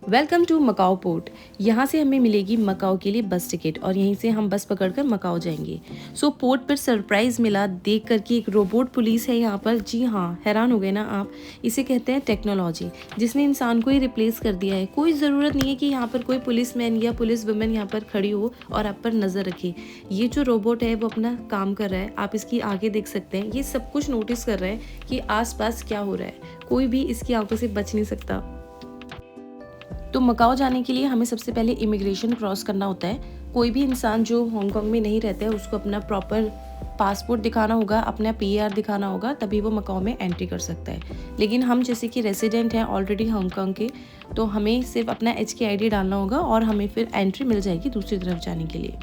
Welcome to Macau port. यहाँ से हमें मिलेगी मकाओ के लिए बस टिकट और यहीं से हम बस पकड़कर मकाओ जाएंगे। पोर्ट पर सरप्राइज़ मिला देख कर कि एक रोबोट पुलिस है यहाँ पर। जी हाँ, हैरान हो गए ना आप। इसे कहते हैं टेक्नोलॉजी, जिसने इंसान को ही रिप्लेस कर दिया है। कोई ज़रूरत नहीं है कि यहाँ पर कोई पुलिसमैन या पुलिस वुमेन यहाँ पर खड़ी हो और आप पर नज़र रखे। ये जो रोबोट है वो अपना काम कर रहा है। आप इसकी आगे देख सकते हैं, ये सब कुछ नोटिस कर रहा है कि आसपास क्या हो रहा है। कोई भी इसकी आंखों से बच नहीं सकता। तो मकाओ जाने के लिए हमें सबसे पहले इमिग्रेशन क्रॉस करना होता है। कोई भी इंसान जो हांगकांग में नहीं रहता है उसको अपना प्रॉपर पासपोर्ट दिखाना होगा, अपना पीआर दिखाना होगा, तभी वो मकाओ में एंट्री कर सकता है। लेकिन हम जैसे कि रेसिडेंट हैं ऑलरेडी हांगकांग के, तो हमें सिर्फ अपना HK ID डालना होगा और हमें फिर एंट्री मिल जाएगी दूसरी तरफ जाने के लिए।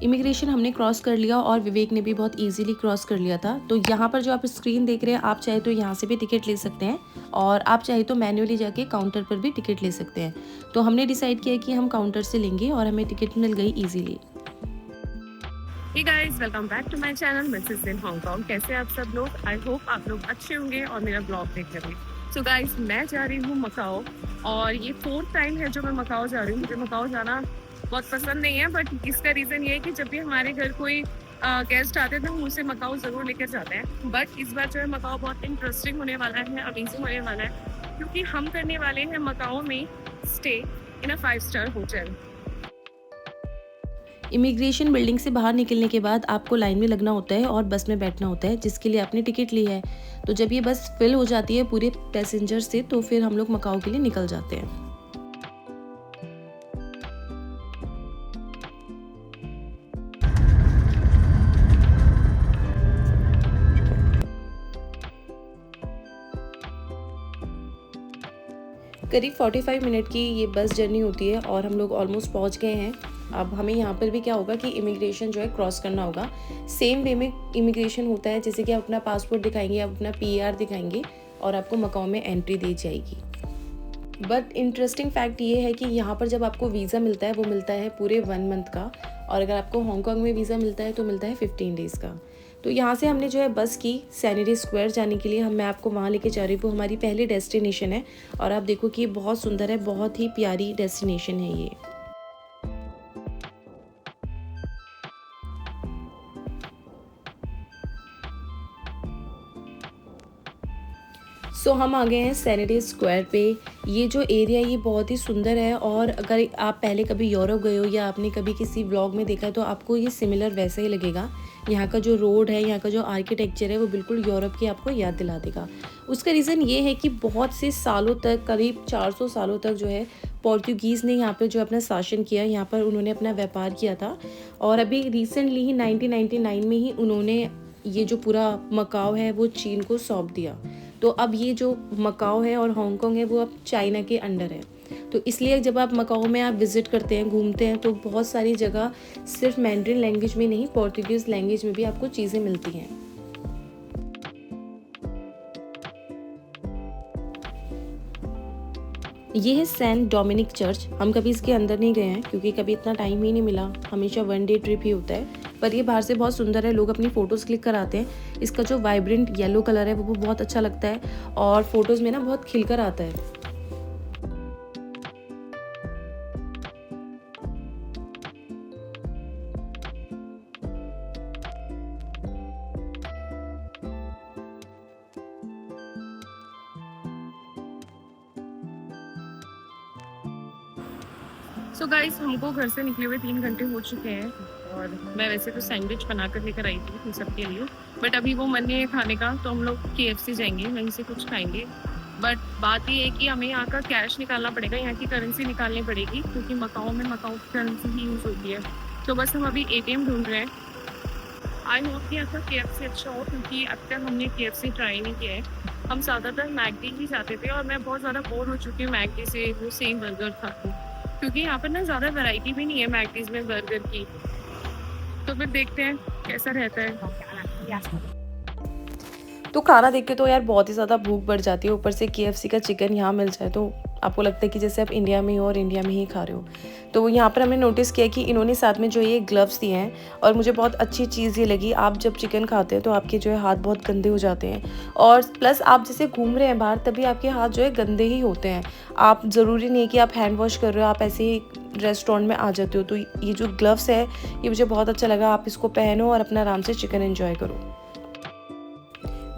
इमिग्रेशन हमने क्रॉस कर लिया और विवेक ने भी बहुत इजीली क्रॉस कर लिया था। तो यहाँ पर जो आप स्क्रीन देख रहे हैं, आप चाहे तो यहाँ से भी टिकट ले सकते हैं और आप चाहे तो मैन्युअली जाके काउंटर पर भी टिकट ले सकते हैं। तो हमने डिसाइड किया कि हम काउंटर से लेंगे और हमें टिकट मिल गई easily. Hey guys, welcome back to my channel Mrs. in Hong Kong। कैसे आप सब लोग? आई होप आप लोग अच्छे होंगे और मेरा ब्लॉग देख रहे हैं। सो गाइस, मैं जा रही हूँ मकाओ और ये 4th टाइम है जो मैं मकाओ जा रही हूँ। मुझे मकाओ जाना बहुत पसंद नहीं है, बट इसका रीज़न ये है कि जब भी हमारे घर कोई गेस्ट आते हैं तो हम उसे मकाओ ज़रूर लेकर जाते हैं। बट इस बार जो है मकाओ बहुत इंटरेस्टिंग होने वाला है, अमेजिंग होने वाला है, क्योंकि हम करने वाले हैं मकाओ में stay in a 5 star hotel. Immigration building से बाहर निकलने के बाद आपको लाइन में लगना होता है और बस में बैठना होता है, जिसके लिए आपने टिकट ली है। तो जब ये बस फिल हो जाती है पूरे पैसेंजर से, तो फिर हम लोग मकाओ के लिए निकल जाते हैं। करीब 45 मिनट की ये बस जर्नी होती है और हम लोग ऑलमोस्ट पहुंच गए हैं। अब हमें यहाँ पर भी क्या होगा कि इमिग्रेशन जो है क्रॉस करना होगा। सेम वे में इमिग्रेशन होता है, जैसे कि आप अपना पासपोर्ट दिखाएंगे, आप अपना पीआर दिखाएंगे और आपको मकाओ में एंट्री दी जाएगी। बट इंटरेस्टिंग फैक्ट ये है कि यहाँ पर जब आपको वीज़ा मिलता है वो मिलता है पूरे 1 मंथ का, और अगर आपको हांगकांग में वीज़ा मिलता है तो मिलता है 15 डेज़ का। तो यहाँ से हमने जो है बस की सैनिटरी स्क्वायर जाने के लिए मैं आपको वहाँ लेके जा रही हूँ। वो हमारी पहली डेस्टिनेशन है और आप देखो कि ये बहुत सुंदर है, बहुत ही प्यारी डेस्टिनेशन है ये। हम आ गए हैं सैनिटरी स्क्वायर पे। ये जो एरिया ये बहुत ही सुंदर है और अगर आप पहले कभी यूरोप गए हो या आपने कभी किसी व्लॉग में देखा है तो आपको ये सिमिलर वैसा ही लगेगा। यहाँ का जो रोड है, यहाँ का जो आर्किटेक्चर है वो बिल्कुल यूरोप की आपको याद दिला देगा। उसका रीज़न ये है कि बहुत से सालों तक, करीब 400 सालों तक जो है पोर्तुगीज़ ने यहाँ पर जो अपना शासन किया, यहाँ पर उन्होंने अपना व्यापार किया था। और अभी रिसेंटली ही 1999 में ही उन्होंने ये जो पूरा मकाओ है वो चीन को सौंप दिया। तो अब ये जो मकाओ है और हांगकांग है वो अब चाइना के अंडर है। तो इसलिए जब आप मकाओ में आप विज़िट करते हैं, घूमते हैं, तो बहुत सारी जगह सिर्फ मैंड्रिन लैंग्वेज में नहीं, पोर्तुगीज़ लैंग्वेज में भी आपको चीज़ें मिलती हैं। ये है सेंट डोमिनिक चर्च। हम कभी इसके अंदर नहीं गए हैं क्योंकि कभी इतना टाइम ही नहीं मिला, हमेशा 1 डे ट्रिप ही होता है। पर ये बाहर से बहुत सुंदर है, लोग अपनी फ़ोटोज़ क्लिक कराते हैं। इसका जो वाइब्रेंट येलो कलर है वो बहुत अच्छा लगता है और फ़ोटोज़ में ना बहुत खिलकर आता है। सो गाइस, हमको घर से निकले हुए 3 घंटे हो चुके हैं और मैं वैसे तो सैंडविच बना कर लेकर आई थी इन सब के लिए, बट अभी वो मन नहीं है खाने का, तो हम लोग KFC जाएंगे, वहीं से कुछ खाएंगे। बट बात ये है कि हमें यहाँ का कैश निकालना पड़ेगा, यहाँ की करेंसी निकालनी पड़ेगी, क्योंकि मकाओ में मकाओ की करेंसी ही यूज़ होती है। तो बस हम अभी ATM ढूंढ रहे हैं। आई होप कि यहाँ का KFC अच्छा हो, क्योंकि अब तक हमने KFC ट्राई नहीं किया है। हम ज़्यादातर मैकडी ही जाते थे और मैं बहुत ज़्यादा बोर हो चुकी हूँ मैकडी से, वो सेम बर्गर खा के, क्योंकि यहाँ पर ना ज़्यादा वैरायटी भी नहीं है मैकडीज में बर्गर की। तो फिर देखते हैं कैसा रहता है। तो खाना देख के तो यार बहुत ही ज़्यादा भूख बढ़ जाती है, ऊपर से KFC का चिकन यहाँ मिल जाए तो आपको लगता है कि जैसे आप इंडिया में हो और इंडिया में ही खा रहे हो। तो यहाँ पर हमने नोटिस किया कि इन्होंने साथ में जो ये ग्लव्स दिए हैं, और मुझे बहुत अच्छी चीज़ ये लगी। आप जब चिकन खाते हैं तो आपके जो है हाथ बहुत गंदे हो जाते हैं, और प्लस आप जैसे घूम रहे हैं बाहर तभी आपके हाथ जो है गंदे ही होते हैं। आप ज़रूरी नहीं कि आप हैंड वॉश कर रहे हो, आप ऐसे ही रेस्टोरेंट में आ जाते हो। तो ये जो ग्लव्स है ये मुझे बहुत अच्छा लगा। आप इसको पहनो और अपना आराम से चिकन एंजॉय करो।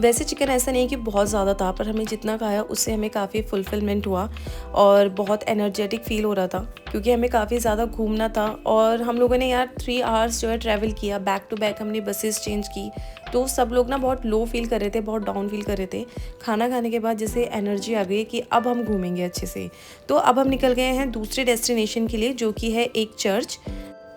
वैसे चिकन ऐसा नहीं कि बहुत ज़्यादा था, पर हमें जितना खाया उससे हमें काफ़ी फुलफिलमेंट हुआ और बहुत एनर्जेटिक फील हो रहा था, क्योंकि हमें काफ़ी ज़्यादा घूमना था। और हम लोगों ने यार 3 आवर्स जो है ट्रैवल किया, बैक टू बैक हमने बसेस चेंज की। तो सब लोग ना बहुत लो फील कर रहे थे, बहुत डाउन फील कर रहे थे। खाना खाने के बाद जैसे एनर्जी आ गई कि अब हम घूमेंगे अच्छे से। तो अब हम निकल गए हैं दूसरे डेस्टिनेशन के लिए, जो कि है एक चर्च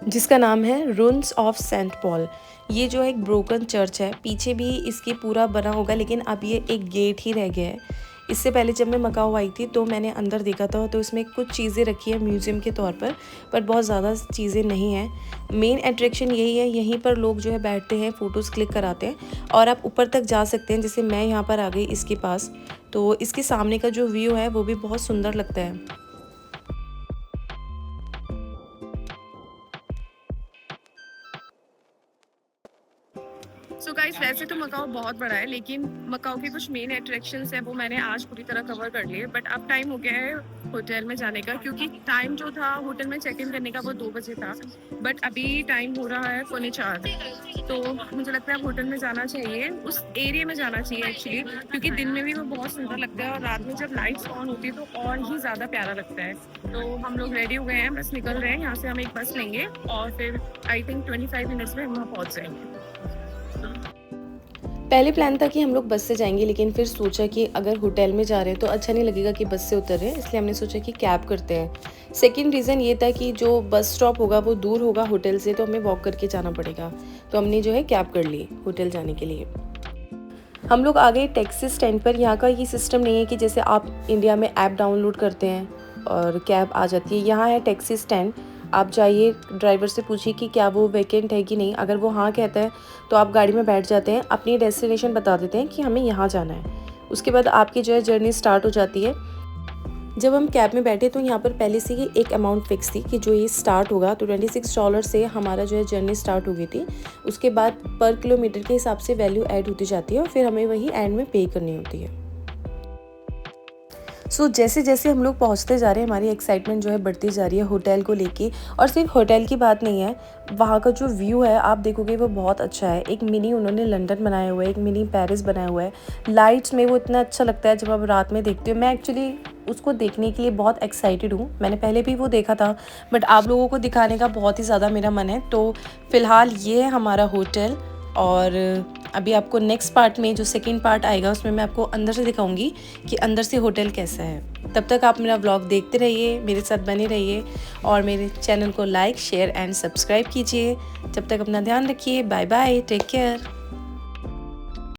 जिसका नाम है रुन्स ऑफ सेंट पॉल। ये जो है एक ब्रोकन चर्च है, पीछे भी इसके पूरा बना होगा, लेकिन अब ये एक गेट ही रह गया है। इससे पहले जब मैं मकाओ आई थी तो मैंने अंदर देखा था, तो इसमें कुछ चीज़ें रखी है म्यूज़ियम के तौर पर बहुत ज़्यादा चीज़ें नहीं हैं। मेन अट्रैक्शन यही है, यहीं पर लोग जो है बैठते हैं, फ़ोटोज़ क्लिक कराते हैं, और आप ऊपर तक जा सकते हैं। जैसे मैं यहाँ पर आ गई इसके पास, तो इसके सामने का जो व्यू है वो भी बहुत सुंदर लगता है। सो गाइस, वैसे तो मकाओ बहुत बड़ा है, लेकिन मकाओ के कुछ मेन अट्रैक्शंस है वो मैंने आज पूरी तरह कवर कर लिए। बट अब टाइम हो गया है होटल में जाने का, क्योंकि टाइम जो था होटल में चेक इन करने का वो 2 बजे था, बट अभी टाइम हो रहा है 4:45। तो मुझे लगता है अब होटल में जाना चाहिए, उस एरिया में जाना चाहिए एक्चुअली, क्योंकि दिन में भी वो बहुत सुंदर लगता है और रात में जब लाइट्स ऑन होती है तो और ही ज़्यादा प्यारा लगता है। तो हम लोग रेडी हो गए हैं, बस निकल रहे हैं यहाँ से। हम एक बस लेंगे और फिर आई थिंक 25 मिनट्स में हम वहाँ पहुँच जाएंगे। पहले प्लान था कि हम लोग बस से जाएंगे, लेकिन फिर सोचा कि अगर होटल में जा रहे हैं तो अच्छा नहीं लगेगा कि बस से उतर रहे हैं, इसलिए हमने सोचा कि कैब करते हैं। सेकंड रीज़न ये था कि जो बस स्टॉप होगा वो दूर होगा होटल से, तो हमें वॉक करके जाना पड़ेगा। तो हमने जो है कैब कर ली होटल जाने के लिए। हम लोग आ गए टैक्सी स्टैंड पर। यहाँ का ये सिस्टम नहीं है कि जैसे आप इंडिया में ऐप डाउनलोड करते हैं और कैब आ जाती है। यहाँ है टैक्सी स्टैंड, आप जाइए, ड्राइवर से पूछिए कि क्या वो वैकेंट है कि नहीं। अगर वो हाँ कहता है तो आप गाड़ी में बैठ जाते हैं, अपनी डेस्टिनेशन बता देते हैं कि हमें यहाँ जाना है। उसके बाद आपकी जो है जर्नी स्टार्ट हो जाती है। जब हम कैब में बैठे तो यहाँ पर पहले से ही एक अमाउंट फिक्स थी कि जो ये स्टार्ट होगा, तो $26 से हमारा जो है जर्नी स्टार्ट हो गई थी। उसके बाद पर किलोमीटर के हिसाब से वैल्यू ऐड होती जाती है और फिर हमें वही एंड में पे करनी होती है। जैसे जैसे हम लोग पहुंचते जा रहे हैं, हमारी एक्साइटमेंट जो है बढ़ती जा रही है होटल को लेके। और सिर्फ होटल की बात नहीं है, वहाँ का जो व्यू है आप देखोगे वो बहुत अच्छा है। एक मिनी उन्होंने लंदन बनाया हुआ है, एक मिनी पेरिस बनाया हुआ है। लाइट्स में वो इतना अच्छा लगता है जब आप रात में देखते हो। मैं एक्चुअली उसको देखने के लिए बहुत एक्साइटेड हूँ। मैंने पहले भी वो देखा था, बट आप लोगों को दिखाने का बहुत ही ज़्यादा मेरा मन है। तो फ़िलहाल ये है हमारा होटल, और अभी आपको नेक्स्ट पार्ट में जो सेकंड पार्ट आएगा उसमें मैं आपको अंदर से दिखाऊंगी कि अंदर से होटल कैसा है। तब तक आप मेरा व्लॉग देखते रहिए, मेरे साथ बने रहिए, और मेरे चैनल को लाइक, शेयर एंड सब्सक्राइब कीजिए। जब तक अपना ध्यान रखिए। Bye bye, take care.